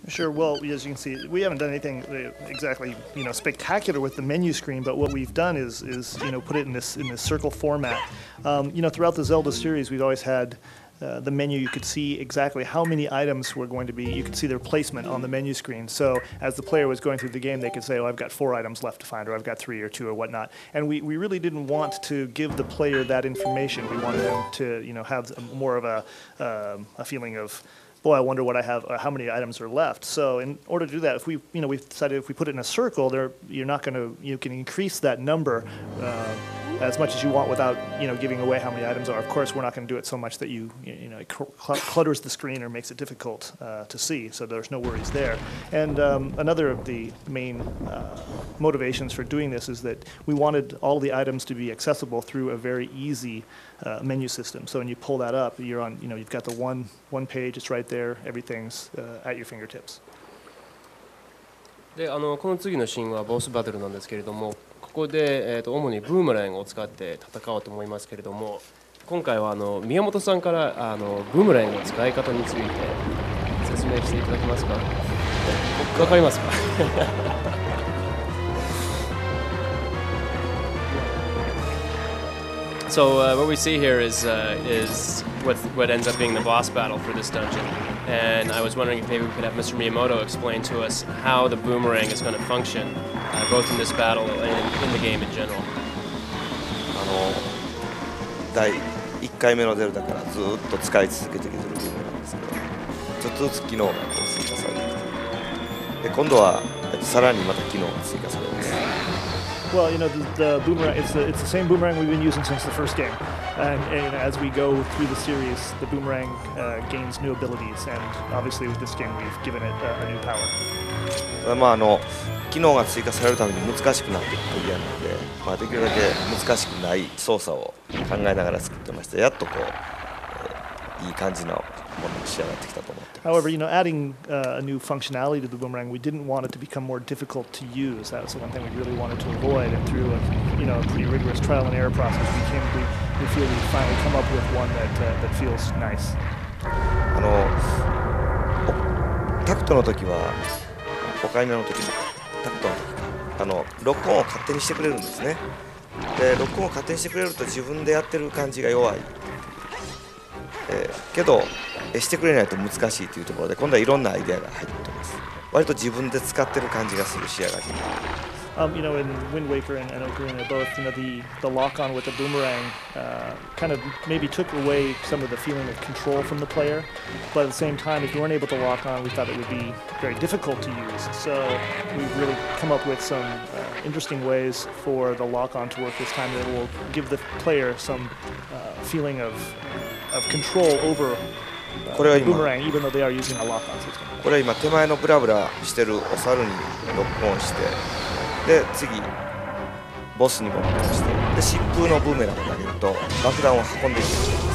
Sure. Well, as you can see, we haven't done anything exactly, spectacular with the menu screen. But what we've done is put it in this circle format. Throughout the Zelda series, we've always had the menu. You could see exactly how many items were going to be. You could see their placement on the menu screen. So as the player was going through the game, they could say, "Oh, I've got 4 items left to find," or "I've got 3 or 2 or whatnot." And we really didn't want to give the player that information. We wanted them to have more of a feeling of, boy, I wonder what I have, how many items are left. So in order to do that, if we've decided if we put it in a circle, you can increase that number as much as you want without, giving away how many items are. Of course, we're not going to do it so much that it clutters the screen or makes it difficult to see. So there's no worries there. And another of the main motivations for doing this is that we wanted all the items to be accessible through a very easy menu system. So when you pull that up, you're on, you've got the one page. It's right there. Everything's at your fingertips. で、この次のシーンはボスバトルなんですけれども、ここで、主にブーメランを使って戦おうと思いますけれども、今回は宮本さんからブーメランの使い方について説明していただけますか。わかりますか。So what we see here is what ends up being the boss battle for this dungeon, and I was wondering if maybe we could have Mr. Miyamoto explain to us how the boomerang is going to function, both in this battle and in the game in general. 第1回目のゼルダからずっと使い続けてきているブーメランですけど、ちょっとずつ機能が追加されてきて、で今度はさらにまた機能が追加されます。Well, the boomerang, it's the same boomerang we've been using since the first game. And as we go through the series, the boomerang gains new abilities. And obviously with this game, we've given it a new power. 機能が追加されるために難しくなっていくクリアなので、できるだけ難しくない操作を考えながら作ってまして、やっといい感じのものに仕上がってきたと思ってます。However, adding a new functionality to the boomerang, we didn't want it to become more difficult to use. That was the one thing we really wanted to avoid. And through a pretty rigorous trial and error process, we feel we finally come up with one that feels nice. タクトの時は、5回目の時タクトの時ロックオンを勝手にしてくれるんですね。でロックオンを勝手にしてくれると自分でやってる感じが弱い。けどしてくれないと難しいというところで今度はいろんなアイデアが入ってます。割と自分で使ってる感じがする仕上がり。In Wind Waker and Ocarina both, the lock-on with the boomerang kind of maybe took away some of the feeling of control from the player. But at the same time, if you weren't able to lock on, we thought it would be very difficult to use. So we've really come up with some interesting ways for the lock-on to work this time that will give the player some feeling of control over the boomerang, even though they are using a lock-on system. これは今手前のブラブラしてるお猿にロックオンして、で次ボスにもロックオンして、で疾風のブーメランを投げると爆弾を運んでいくんです。